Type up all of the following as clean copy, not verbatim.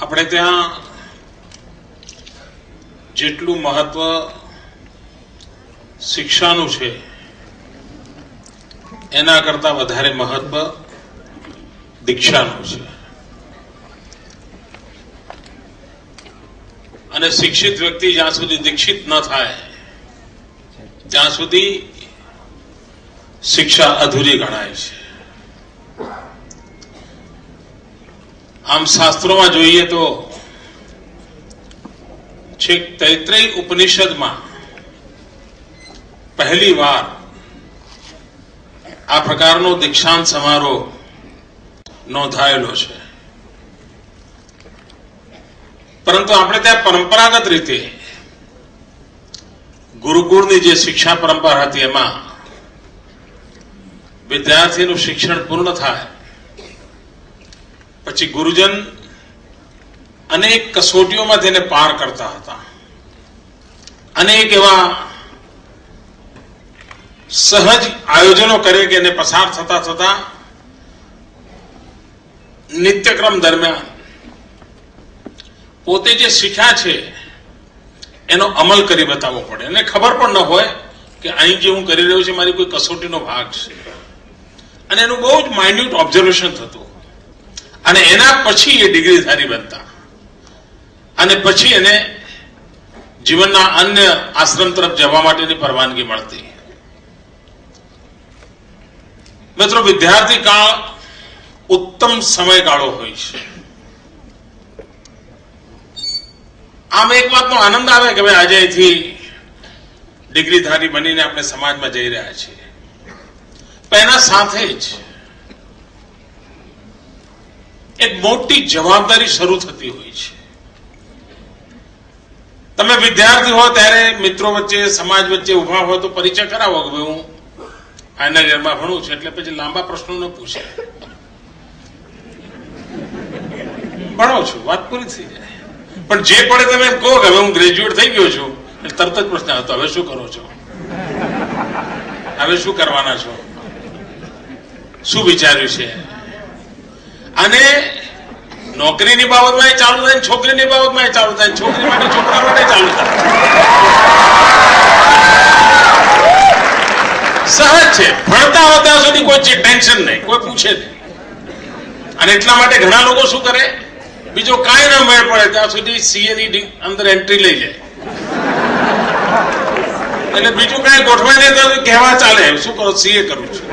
આપણે ત્યાં જેટલું મહત્વ શિક્ષાનું છે એના કરતા વધારે મહત્વ દીક્ષાનું છે. અને શિક્ષિત વ્યક્તિ જ્યાં સુધી દીક્ષિત ન થાય ત્યાં સુધી શિક્ષા અધૂરી ગણાય છે. આમ શાસ્ત્રોમાં જોઈએ તો છેક તૈત્રેય ઉપનિષદમાં પહેલી વાર આ પ્રકારનો દીક્ષાંત સમારોહ નોંધાયેલો છે. પરંતુ આપણે ત્યાં પરંપરાગત રીતે ગુરુકુળની જે શિક્ષા પરંપરા હતી એમાં વિદ્યાર્થીનું શિક્ષણ પૂર્ણ થાય પછી ગુરુજન અનેક કસોટીઓમાં તેને પાર કરતા હતા. અનેક એવા સહજ આયોજનો કરે કે એને પસાર થતા થતા નિત્યક્રમ દરમિયાન પોતે જે શીખ્યા છે એનો અમલ કરી બતાવવો પડે. એને ખબર પણ ન હોય કે અહીં જે હું કરી રહ્યો છું મારી કોઈ કસોટીનો ભાગ છે. અને એનું બહુ જ માઇન્યુટ ઓબ્ઝર્વેશન થતું અને એના પછી એ ડિગ્રીધારી બનતા અને પછી એને જીવનના અન્ય આશ્રમ તરફ જવા માટેની પરવાનગી મળતી. મિત્રો, વિદ્યાર્થી કાળ ઉત્તમ સમયગાળો હોય છે. આમ એક વાતનો આનંદ આવે કે ભાઈ આજે અહીંથી ડિગ્રીધારી બનીને આપણે સમાજમાં જઈ રહ્યા છીએ. પણ એના સાથે જ એક મોટી જવાબદારી શરૂ થતી હોય છે. તમે વિદ્યાર્થી હો ત્યારે મિત્રો વચ્ચે સમાજ વચ્ચે ઉભા હો તો પરિચય કરાવો કે ભાઈ હું ફાઇનલ યરમાં ભણું છું. એટલે પછી લાંબા પ્રશ્નો ન પૂછે, ભણો છું, વાત પૂરી થઈ જાય. પણ જે પડે તમે એમ કહો કે હવે હું ગ્રેજ્યુએટ થઈ ગયો છું એટલે તરત જ પ્રશ્ન હતો હવે શું કરો છો, હવે શું કરવાના છો, શું વિચાર્યું છે. અને નોકરીની બાબતમાં એ ચાલુ થાય, છોકરીની બાબતમાં એ ચાલુ થાય, છોકરી માટે છોકરા માટે ચાલુ થાય. સહજ છે. ભણતા હો ત્યાં સુધી કોઈ ટેન્શન નહીં, કોઈ પૂછે નહીં. અને એટલા માટે ઘણા લોકો શું કરે, બીજો કાંઈ ના મેળ પડે ત્યાં સુધી સીએ ની અંદર એન્ટ્રી લઈ જાય. એટલે બીજું કાંઈ ગોઠવાય નહીં તો કહેવા ચાલે શું કરો, સીએ કરું છું.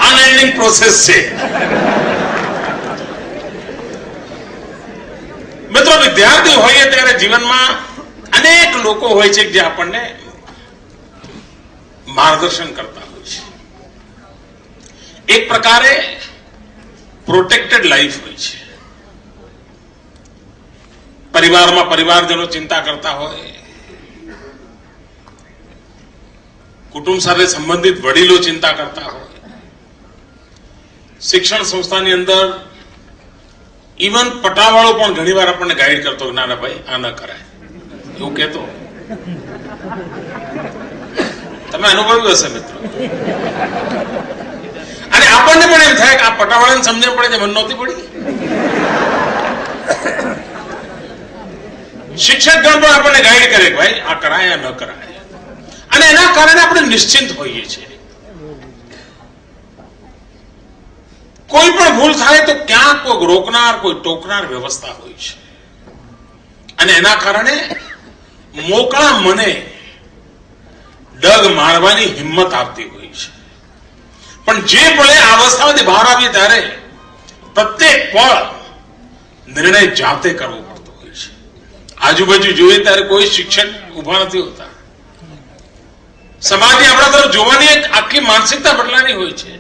અનએન્ડિંગ પ્રોસેસ છે. મિત્રો, વિદ્યાર્થી હોઈએ ત્યારે જીવનમાં અનેક લોકો હોય છે જે આપણને માર્ગદર્શન કરતા હોય છે. એક પ્રકારે પ્રોટેક્ટેડ લાઈફ હોય છે. પરિવારમાં પરિવારજનો ચિંતા કરતા હોય, કુટુંબ સાથે સંબંધિત વડીલો ચિંતા કરતા હોય, શિક્ષણ સંસ્થાની અંદર ઇવન પટાવાળો પણ ઘણીવાર આપણને ગાઈડ કરતો ના ના ભાઈ આ ન કરાય એવું કહેતો. તમે અનુભવ્યું હશે મિત્રો. અને આપણને પણ એમ થાય કે આ પટાવાળાને સમજણ પડે છે, મને નહોતી પડી. શિક્ષક ગણ પણ આપણને ગાઈડ કરે કે ભાઈ આ કરાય આ ન કરાય. અને એના કારણે આપણે નિશ્ચિંત હોઈએ છીએ. કોઈ પણ ભૂલ થાય તો ક્યાંક કોઈ રોકનાર કોઈ ટોકનાર વ્યવસ્થા હોય છે. અને એના કારણે મોકળા મને ડગ મારવાની હિંમત આપતી હોય છે. પણ જે પળે આ અવસ્થામાંથી બહાર આવીએ ત્યારે પ્રત્યેક પળ નિર્ણય જાતે કરવો પડતો હોય છે. આજુબાજુ જોઈએ ત્યારે કોઈ શિક્ષક ઉભા નથી હોતા. સમાજની આપણા તરફ જોવાની એક આખી માનસિકતા બદલાની હોય છે.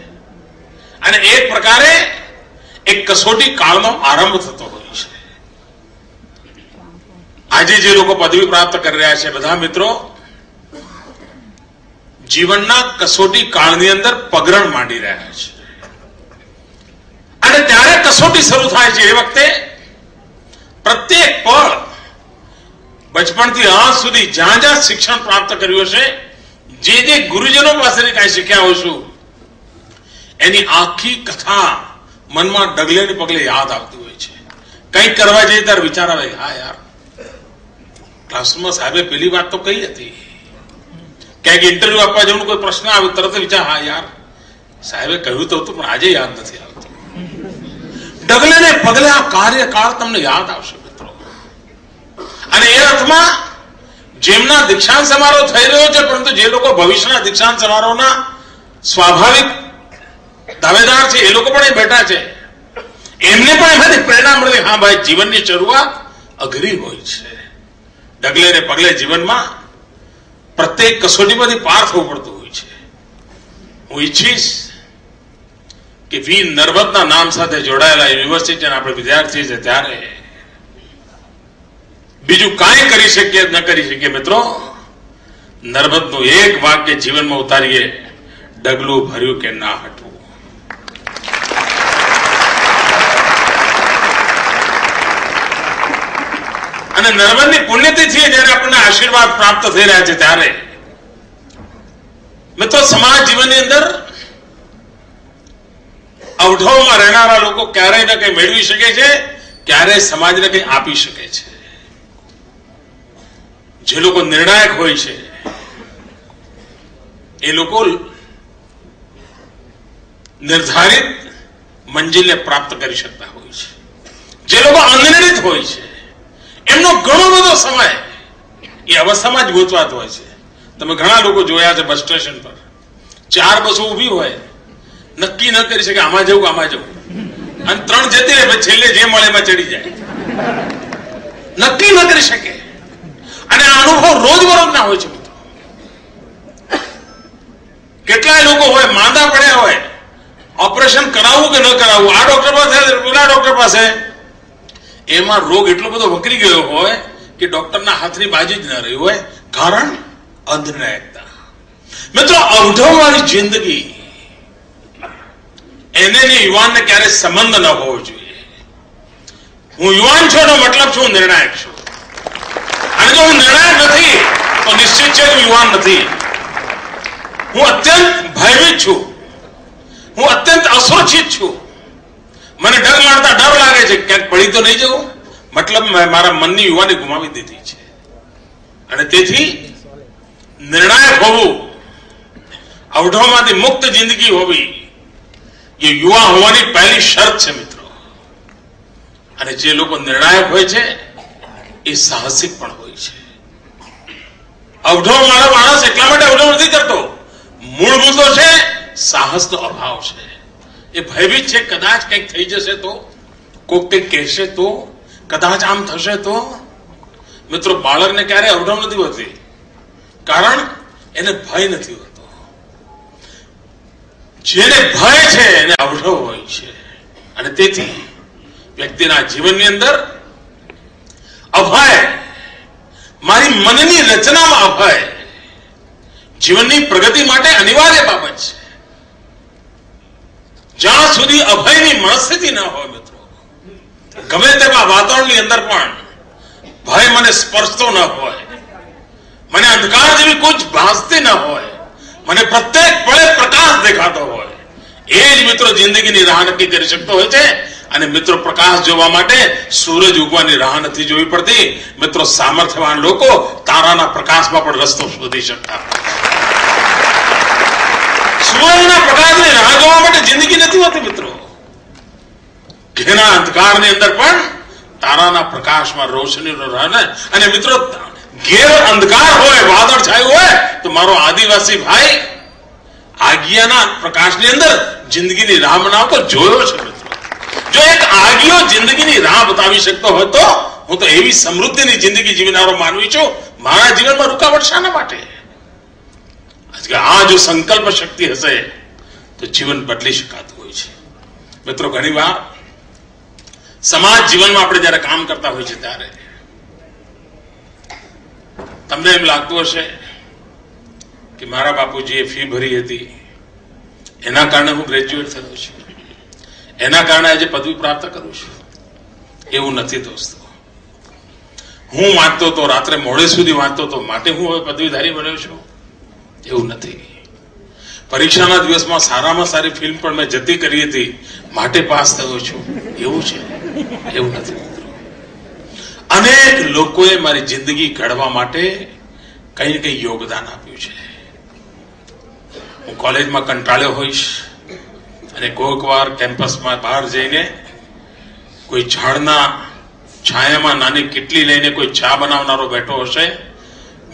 અને એક પ્રકારે એક કસોટી કાળનો આરંભ થતો હોય છે. આજે જે લોકો પદવી પ્રાપ્ત કરી રહ્યા છે બધા મિત્રો જીવનના કસોટી કાળની અંદર પગરણ માંડી રહ્યા છે. અને ત્યારે કસોટી શરૂ થાય છે. એ વખતે પ્રત્યેક પળ બચપણથી આજ સુધી જ્યાં જ્યાં શિક્ષણ પ્રાપ્ત કર્યું હશે, જે ગુરુજનો પાસેથી કાંઈ શીખ્યા હોશું એની આખી કથા મનમાં ડગલે ને પગલે યાદ આવતી હોય છે. કંઈક કરવા જઈએ ત્યારે વિચાર આવે, હા યાર ક્લાસરૂમમાં સાહેબે પેલી વાત તો કઈ હતી. ક્યાંક ઇન્ટરવ્યુ આપવા જવાનું કોઈ પ્રશ્ન આવે તરત વિચાર, હા યાર સાહેબે કહ્યું તો હતું પણ આજે યાદ નથી આવતું. ડગલે ને પગલે આ કાર્યકાળ તમને યાદ આવશે મિત્રો. અને એ અર્થમાં જેમના દીક્ષાંત સમારોહ થઈ રહ્યો છે, પરંતુ જે લોકો ભવિષ્યના દીક્ષાંત સમારોહના સ્વાભાવિક દાવેદાર છે, એ લોકો પણ એ બેઠા છે, એમને પણ એમાંથી પ્રેરણા મળે, હા ભાઈ જીવનની શરૂઆત અઘરી હોય છે. ડગલે ને પગલે જીવનમાં પ્રત્યેક કસોટીમાંથી પાર થવું પડતું હોય છે. હું ઈચ્છીશ કે વી નર્મદના નામ સાથે જોડાયેલા યુનિવર્સિટીના આપણે વિદ્યાર્થી છે ત્યારે બીજું કાંઈ કરી શકીએ ન કરી શકીએ મિત્રો, નર્મદનું એક વાક્ય જીવનમાં ઉતારીએ, ડગલું ભર્યું કે ના હટવું. અને નર્મદની પુણ્યતિથિ જયારે આપણને આશીર્વાદ પ્રાપ્ત થઈ રહ્યા છે ત્યારે મિત્રો સમાજ જીવનની અંદર અવઢવમાં રહેનારા લોકો ક્યારેય ને કંઈ મેળવી શકે છે, ક્યારેય સમાજને કંઈ આપી શકે છે. જે લોકો નિર્ણાયક હોય છે એ લોકો નિર્ધારિત મંજિલને પ્રાપ્ત કરી શકતા હોય છે. જે લોકો અનિર્ણિત હોય છે એમનો ઘણો બધો સમય એ અવસ્થામાં જ ગોતવાતો હોય છે. તમે ઘણા લોકો જોયા છે બસ સ્ટેશન પર 4 બસો ઉભી હોય, નક્કી ન કરી શકે આમાં જવું આમાં જવું, અને 3 જતી રહે, છેલ્લે જે મળે એમાં ચડી જાય, નક્કી ન કરી શકે. અને આ અનુભવ રોજબરોજના હોય છે મિત્રો. કેટલાય લોકો હોય માંદા પડ્યા હોય, ઓપરેશન કરાવવું કે ન કરાવવું, આ ડોક્ટર પાસે પેલા ડોક્ટર પાસે, એમાં રોગ એટલો બધો વકરી ગયો હોય કે ડોક્ટરના હાથની બાજુ જ ન રહી હોય. કારણ અનિર્ણાયકતા. મિત્રો અવઢવવાળી જિંદગી એને યુવાનને ક્યારે સંબંધ ન હોવો જોઈએ. હું યુવાન છું એનો મતલબ છું હું નિર્ણાયક છું, અને જો હું નિર્ણાયક નથી તો નિશ્ચિત છે હું યુવાન નથી. હું અત્યંત ભયભીત છું, હું અત્યંત અસુરક્ષિત છું. મને ડર મારતા ડર લાગે છે ક્યાંક પડી તો નહીં જવું, મતલબ મેં મારા મનની યુવાની ગુમાવી દીધી છે. અને તેથી નિર્ણાયક હોવું, અવઢવમાંથી મુક્ત જિંદગી હોવી એ યુવા હોવાની પહેલી શરત છે મિત્રો. અને જે લોકો નિર્ણાયક હોય છે એ સાહસિક પણ હોય છે. અવઢવ મારો માણસ એટલા માટે અવઢવ નથી કરતો, મૂળ મુદ્દો છે સાહસનો અભાવ છે. એ ભયભીત છે, કદાચ કંઈક થઈ જશે તો, કોઈક કંઈક કહેશે તો, કદાચ આમ થશે તો. મિત્રો બાળકને ક્યારે અવઢવ નથી હોતી, કારણ એને ભય નથી હોતો. જેને ભય છે એને અવઢવ હોય છે. અને તેથી વ્યક્તિના જીવનની અંદર અભય, મારી મનની રચનામાં અભય જીવનની પ્રગતિ માટે અનિવાર્ય બાબત છે. જ્યાં સુધી અભયની મનસ્થિતિ ન હોય મિત્રો, ગમે તેવા વાતાવરણની અંદર પણ ભય મને સ્પર્શતો ન હોય, મને અંધકાર જેવી કોઈ ભાસતી ન હોય, મને પ્રત્યેક પળે પ્રકાશ દેખાતો હોય, એ જ મિત્રો જિંદગીની રાહ નક્કી કરી શકતો હોય છે. અને મિત્રો પ્રકાશ જોવા માટે સૂરજ ઉગવાની રાહ નથી જોવી પડતી. મિત્રો સામર્થ્યવાન લોકો તારાના પ્રકાશમાં પણ રસ્તો શોધી શકતા. સૂર્યના પ્રકાશની રાહ જોવા માટે જિંદગી નથી હોતી મિત્રો. ઘેરા અંધકારની અંદર પણ તારાના પ્રકાશમાં રોશનીનો રાહ. અને મિત્રો ઘેર અંધકાર હોય, વાદળ છાયું હોય તો મારો આદિવાસી ભાઈ આગિયાના પ્રકાશની અંદર જિંદગીની રાહ બનાવતો જોયો છે મિત્રો. જો એક આગિયો જિંદગીની રાહ બતાવી શકતો હોય તો હું તો એવી સમૃદ્ધિની જિંદગી જીવનારો માનવી છું. મારા જીવનમાં રૂકાવટ શાના માટે? આ જો સંકલ્પ શક્તિ હશે તો જીવન બદલી શકાતું હોય છે. મિત્રો ઘણી વાર સમાજ જીવનમાં આપણે જયારે કામ કરતા હોય છે ત્યારે તમને એમ લાગતું હશે કે મારા બાપુજીએ ફી ભરી હતી, એના કારણે હું ગ્રેજ્યુએટ થયો છું, એના કારણે આજે પદવી પ્રાપ્ત કરું છું. એવું નથી દોસ્તો. હું વાંચતો તો, રાત્રે મોડે સુધી વાંચતો તો, માટે હું હવે પદવીધારી બન્યો છું એવું નથી. પરીક્ષાના દિવસમાં સારામાં સારી ફિલ્મ પણ મેં જતી કરી હતી માટે પાસ થયો છું એવું છે? એવું નથી મિત્રો. અનેક લોકોએ મારી જિંદગી ઘડવા માટે કઈ ને કઈ યોગદાન આપ્યું છે. હું કોલેજમાં કંટાળ્યો હોઈશ અને કોઈક વાર કેમ્પસમાં બહાર જઈને કોઈ ઝાડના છાયામાં નાની કેટલી લઈને કોઈ ચા બનાવનારો બેઠો હશે,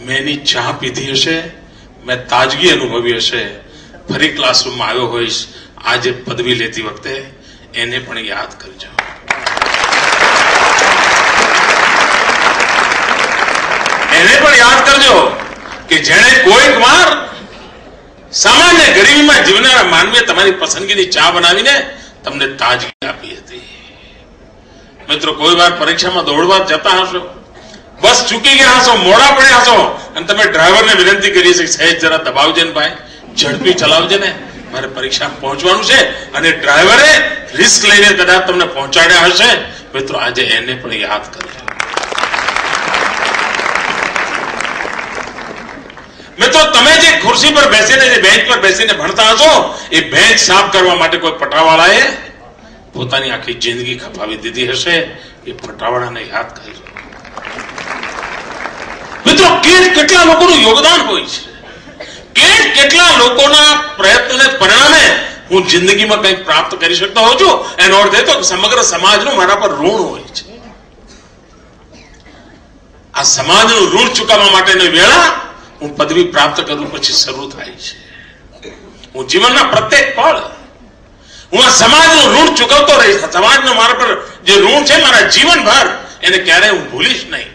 મેં એની ચા પીધી હશે, મેં તાજગી અનુભવી હશે, ફરી ક્લાસરૂમમાં આવ્યો હોઈશ. આજે પદવી લેતી વખતે એને પણ યાદ કરજો. એને પણ યાદ કરજો કે જેણે કોઈક વાર સામાન્ય ગરીબીમાં જીવનારા માનવીએ તમારી પસંદગીની ચા બનાવીને તમને તાજગી આપી હતી. મિત્રો, કોઈ વાર પરીક્ષામાં દોડવા જતા હશો, બસ ચૂકી ગયા હશો, મોડા પડ્યા હશો અને તમે ડ્રાઈવરને વિનંતી કરી છે, સહેજ જરા દબાવજે ને ભાઈ, ઝડપી ચલાવજે ને, મારે પરીક્ષામાં પહોંચવાનું છે, અને ડ્રાઈવરે રિસ્ક લઈને કદાચ તમને પહોંચાડ્યા હશે. મિત્રો, આજે એને પણ યાદ કરજો. મિત્રો, તમે જે ખુરશી પર બેસીને, જે બેન્ચ પર બેસીને ભણતા હશો, એ બેન્ચ સાફ કરવા માટે કોઈ પટાવાળાએ પોતાની આખી જિંદગી ખપાવી દીધી હશે. એ પટાવાળાને યાદ કરજો. મિત્રો, કેટલા લોકોનું યોગદાન હોય છે, કેટલા લોકોના પ્રયત્નોને પરિણામે હું જિંદગીમાં કંઈક પ્રાપ્ત કરી શકતો હોઉં છું. એનો અર્થ એ તો સમગ્ર સમાજનું મારા પર ઋણ હોય છે. આ સમાજનું ઋણ ચૂકવવા માટેની વેળા હું પદવી પ્રાપ્ત કરું પછી શરૂ થાય છે. હું જીવનના પ્રત્યેક પળ હું આ સમાજનું ઋણ ચૂકવતો રહીશ. સમાજનું મારા પર જે ઋણ છે મારા જીવનભર, એને ક્યારેય હું ભૂલીશ નહીં.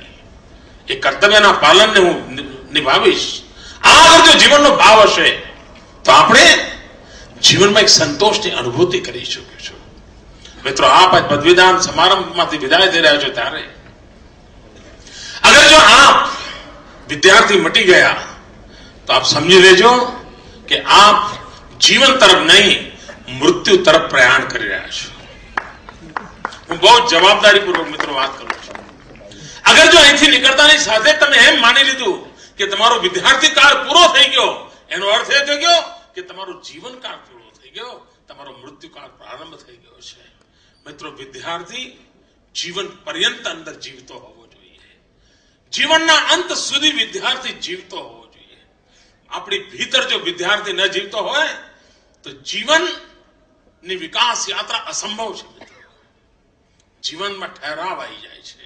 એ કર્તવ્યના પાલનને હું નિભાવીશ. આ અગર જો જીવનનો ભાવ હશે તો આપણે જીવનમાં એક સંતોષની અનુભૂતિ કરી શકીશું. મિત્રો, આપ આ પદવીદાન સમારંભમાંથી વિદાય થઈ રહ્યા છો ત્યારે અગર જો આપ વિદ્યાર્થી મટી ગયા તો આપ સમજી લેજો કે આપ જીવન તરફ નહીં, મૃત્યુ તરફ પ્રયાણ કરી રહ્યા છો. હું બહુ જવાબદારીપૂર્વક મિત્રો વાત કરું છું. અગર જો અહીંથી નીકળતાની સાથે તમે એમ માની લીધું કે તમારો વિદ્યાર્થી કાળ પૂરો થઈ ગયો, એનો અર્થ એ થઈ ગયો કે તમારો જીવનકાળ પૂરો થઈ ગયો, તમારો મૃત્યુકાળ પ્રારંભ થઈ ગયો છે. મિત્રો, વિદ્યાર્થી જીવન પર્યંત અંદર જીવતો હોવો જોઈએ. જીવનના અંત સુધી વિદ્યાર્થી જીવતો હોવો જોઈએ. આપણી ભીતર જો વિદ્યાર્થી ન જીવતો હોય તો જીવનની વિકાસ યાત્રા અસંભવ છે. મિત્રો, જીવનમાં ઠહેરાવ આવી જાય છે,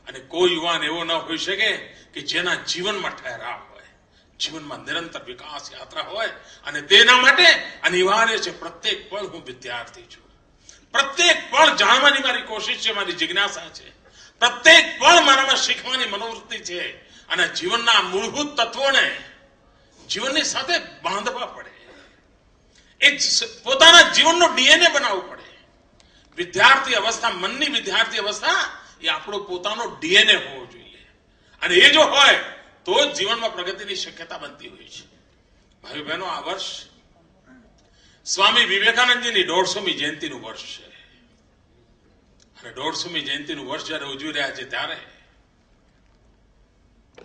અને કોઈ યુવાન એવો ન હોઈ શકે કે જેના જીવનમાં ઠહેરાવ હોય, જીવનમાં નિરંતર વિકાસ યાત્રા હોય. અને તેના માટે અનિવાર્ય છે પ્રત્યેક પળ હું વિદ્યાર્થી છું. પ્રત્યેક પળ જાણવાની મારી કોશિશ છે, મારી જિજ્ઞાસા છે. પ્રત્યેક પળ મારામાં શીખવાની મનોવૃત્તિ છે. અને જીવનના મૂળભૂત તત્વોને જીવનની સાથે બાંધવા પડે. એ પોતાના જીવનનો ડીએનએ બનાવવું પડે. વિદ્યાર્થી અવસ્થા, મનની વિદ્યાર્થી અવસ્થા એ આપણો પોતાનો ડીએનએ હોવો જોઈએ. અને એ જો હોય તો જ જીવનમાં પ્રગતિની શક્યતા બનતી હોય છે. ભાઈઓ બહેનો, આ વર્ષ સ્વામી વિવેકાનંદજીની 150મી જયંતિનું વર્ષ છે. અને 150મી જયંતિનું વર્ષ જયારે ઉજવી રહ્યા છે ત્યારે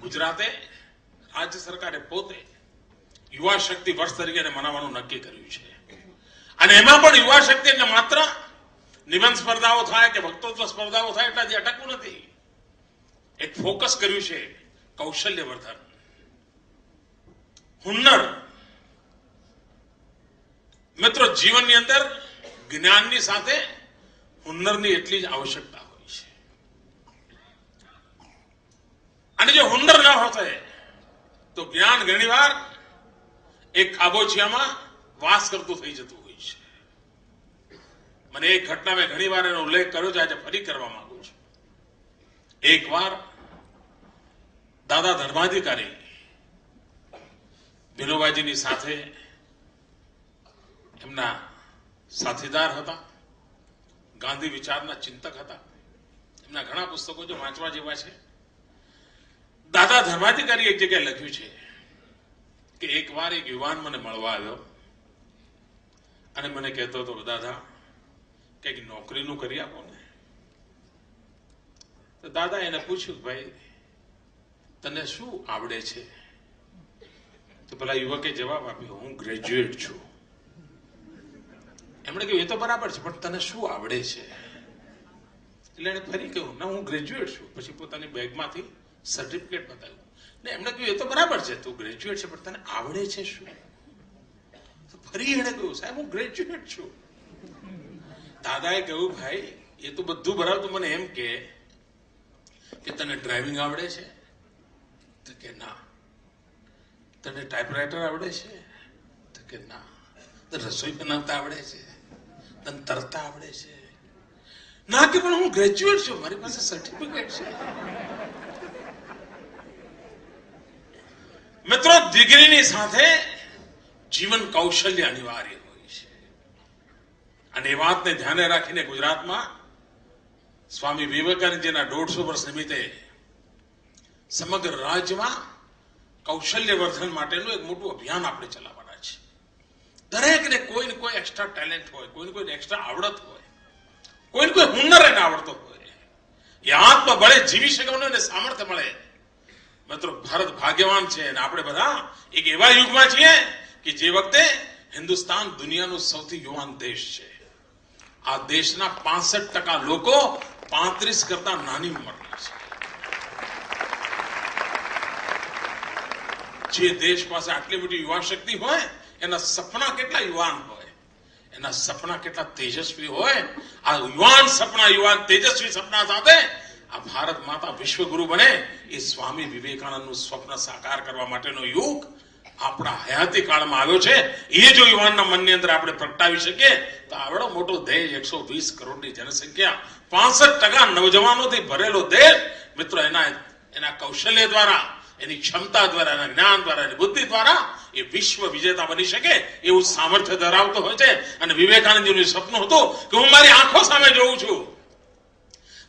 ગુજરાતે, રાજ્ય સરકારે પોતે યુવા શક્તિ વર્ષ તરીકે મનાવવાનું નક્કી કર્યું છે. અને એમાં પણ યુવા શક્તિ એટલે માત્ર નિબંધ સ્પર્ધાઓ થાય કે વક્તૃત્વ સ્પર્ધાઓ થાય એટલાથી અટકવું નથી. એક ફોકસ કર્યું છે કૌશલ્યવર્ધન, હુન્નર. મિત્રો, જીવનની અંદર જ્ઞાનની સાથે હુન્નરની એટલી જ આવશ્યકતા હોય છે. અને જો હુન્નર ન હોતે તો જ્ઞાન ઘણીવાર એક ખાબોચિયામાં વાસ કરતું થઈ જતું હોય છે. મને એક ઘટના મેં ઘણી વાર એનો ઉલ્લેખ કર્યો છે, આજે ફરી કરવા માંગુ છું. એક વાર દાદા ધર્માધિકારી વિનોબાજીની સાથે એમના સાથીદાર હતા, ગાંધી વિચારના ચિંતક હતા. એમના ઘણા પુસ્તકો જો વાંચવા જેવા છે. દાદા ધર્માધિકારી એક જગ્યાએ લખ્યું છે કે એક વાર એક યુવાન મને મળવા આવ્યો અને મને કહેતો હતો, દાદા કંઈક નોકરીનું કરી આપો ને. તો દાદા એને પૂછ્યું, ભાઈ તને શું આવડે છે? તો પેલા યુવકે જવાબ આપ્યો, હું ગ્રેજ્યુએટ છું. એમણે કહ્યું એ તો બરાબર છે, પણ તને શું આવડે છે? એટલે એને ફરી કહ્યું, ના હું ગ્રેજ્યુએટ છું. પછી પોતાની બેગમાંથી સર્ટિફિકેટ બતાવ્યું ને એમણે કહ્યું, એ તો બરાબર છે, તું ગ્રેજ્યુએટ છે, પણ તને આવડે છે શું? ફરી એને કહ્યું, સાહેબ હું ગ્રેજ્યુએટ છું. દાદાએ કહ્યું, ભાઈ એ તો બધું બરાબર, તું મને એમ કે તને ડ્રાઇવિંગ આવડે છે? તો કે ના. તને ટાઈપરાઇટર આવડે છે? તો કે ના. તને રસોઈ બનાવતા આવડે છે? તને તરતા આવડે છે? ના કે પણ હું ગ્રેજ્યુએટ છું, મારી પાસે સર્ટિફિકેટ છે. મિત્રો, ડિગ્રીની સાથે જીવન કૌશલ્ય અનિવાર્ય હોય છે. અને એ વાતને ધ્યાને રાખીને ગુજરાતમાં સ્વામી વિવેકાનંદજીના 150 વર્ષ નિમિત્તે સમગ્ર રાજ્યમાં કૌશલ્ય વર્ધન માટેનું એક મોટું અભિયાન આપણે ચલાવવાના છે. દરેકને કોઈને કોઈ એક્સ્ટ્રા ટેલેન્ટ હોય, કોઈને એક્સ્ટ્રા આવડત હોય, કોઈને કોઈ હુનર એને આવડતો હોય, એ આત્મબળે જીવી શકવાનું એને સામર્થ્ય મળે. મિત્રો, ભારત ભાગ્યવાન છે અને આપણે બધા એક એવા યુગમાં છીએ કે જે વખતે હિન્દુસ્તાન દુનિયાનું સૌથી યુવાન દેશ છે. આ દેશના 65% લોકો 35 કરતા નાની ઉંમરના છે. જે દેશ પાસે આટલી મોટી યુવા શક્તિ હોય, એના સપના કેટલા યુવાન હોય, એના સપના કેટલા તેજસ્વી હોય. આ યુવાન સપના, યુવાન તેજસ્વી સપના સાથે આ ભારત માતા વિશ્વગુરુ બને, એ સ્વામી વિવેકાનંદનું સ્વપ્ન સાકાર કરવા માટેનો યુગ આપણા હયાતી કાળમાં આવ્યો છે. એ જો યુવાનના મનની અંદર આપણે પ્રગટાવી શકીએ તો આવડો મોટો દેશ, 120 કરોડની જનસંખ્યા, 65% નવજવાનોથી ભરેલો દેશ, મિત્રો એના કૌશલ્ય દ્વારા, એની ક્ષમતા દ્વારા, એના જ્ઞાન દ્વારા, એની બુદ્ધિ દ્વારા એ વિશ્વ વિજેતા બની શકે એવું સામર્થ્ય ધરાવતો હોય છે. અને વિવેકાનંદજીનું સપનું હતું કે હું મારી આંખો સામે જોઉં છું,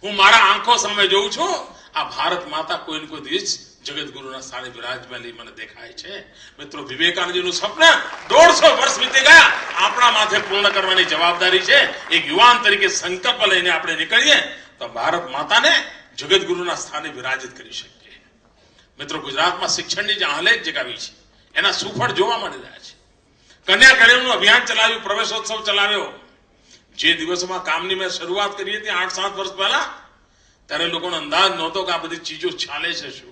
હું મારા આંખો સામે જોઉં છું, આ ભારત માતા કોઈને કોઈ દિવસ જગતગુરુના સ્થાને વિરાજમાલી મને દેખાય છે. મિત્રો, વિવેકાનંદજીનું સપના 150 વર્ષ વીતી ગયા, આપણા માથે પૂર્ણ કરવાની જવાબદારી છે. એક યુવાન તરીકે સંકલ્પ લઈને આપણે નીકળીએ તો ભારત માતાને જગતગુરુના સ્થાને વિરાજિત કરી શકીએ. મિત્રો, ગુજરાતમાં શિક્ષણની જે આલેખ જગાવી છે એના સુફળ જોવા મળી રહ્યા છે. કન્યા કેળવણીનું અભિયાન ચલાવ્યું, પ્રવેશોત્સવ ચલાવ્યો. જે દિવસોમાં કામની મેં શરૂઆત કરી હતી 8-7 વર્ષ પહેલા, ત્યારે લોકોનો અંદાજ નહોતો કે આ બધી ચીજો ચાલે છે શું.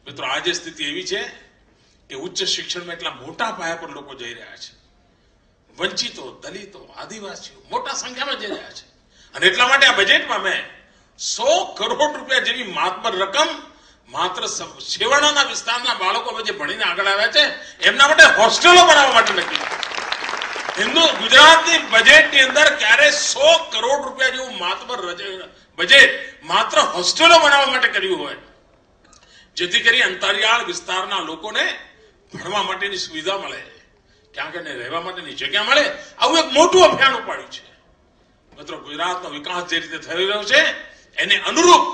મિત્રો, આજે સ્થિતિ એવી છે કે ઉચ્ચ શિક્ષણમાં એટલા મોટા પાયા પર લોકો જઈ રહ્યા છે. વંચિતો, દલિતો, આદિવાસીઓ મોટા સંખ્યામાં જઈ રહ્યા છે. અને એટલા માટે આ બજેટમાં મેં 100 કરોડ રૂપિયા જેવી માતબર રકમ માત્ર છેવાડાના વિસ્તારના બાળકો જે ભણીને આગળ આવ્યા છે એમના માટે હોસ્ટેલો બનાવવા માટે નક્કી કર્યું. ગુજરાતની બજેટની અંદર ક્યારે 100 કરોડ રૂપિયા જેવું માતબર બજેટ માત્ર હોસ્ટેલો બનાવવા માટે કર્યું હોય, જેથી કરી અંતરિયાળ વિસ્તારના લોકોને ભણવા માટેની સુવિધા મળે, ક્યાંક એને રહેવા માટેની જગ્યા મળે. આવું એક મોટું અભિયાન ઉપાડ્યું છે. મિત્રો, ગુજરાતનો વિકાસ જે રીતે થઈ રહ્યો છે એને અનુરૂપ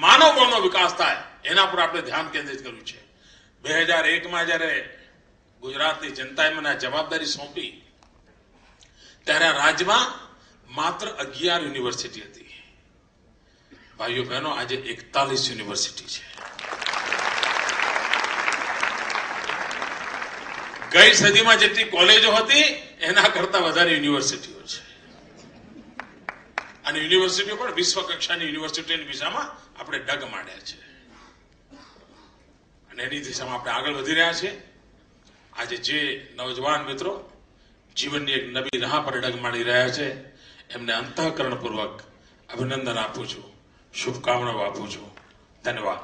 માનવ બળનો વિકાસ થાય એના પર આપણે ધ્યાન કેન્દ્રિત કર્યું છે. 2001માં જયારે ગુજરાતની જનતાએ મને આ જવાબદારી સોંપી ત્યારે આ રાજ્યમાં માત્ર 11 યુનિવર્સિટી હતી. ભાઈઓ બહેનો, આજે 41 યુનિવર્સિટી છે. ગઈ સદીમાં જેટલી કોલેજો હતી એના કરતા વધારે યુનિવર્સિટીઓ છે. અને યુનિવર્સિટીઓ પણ વિશ્વ કક્ષાની યુનિવર્સિટીની દિશામાં આપણે ડગ માંડ્યા છે અને એની દિશામાં આપણે આગળ વધી રહ્યા છીએ. આજે જે નવજવાન મિત્રો જીવનની એક નવી રાહ પર ડગ માંડી રહ્યા છે એમને અંતઃકરણપૂર્વક અભિનંદન આપું છું, શુભકામનાઓ આપું છું. ધન્યવાદ.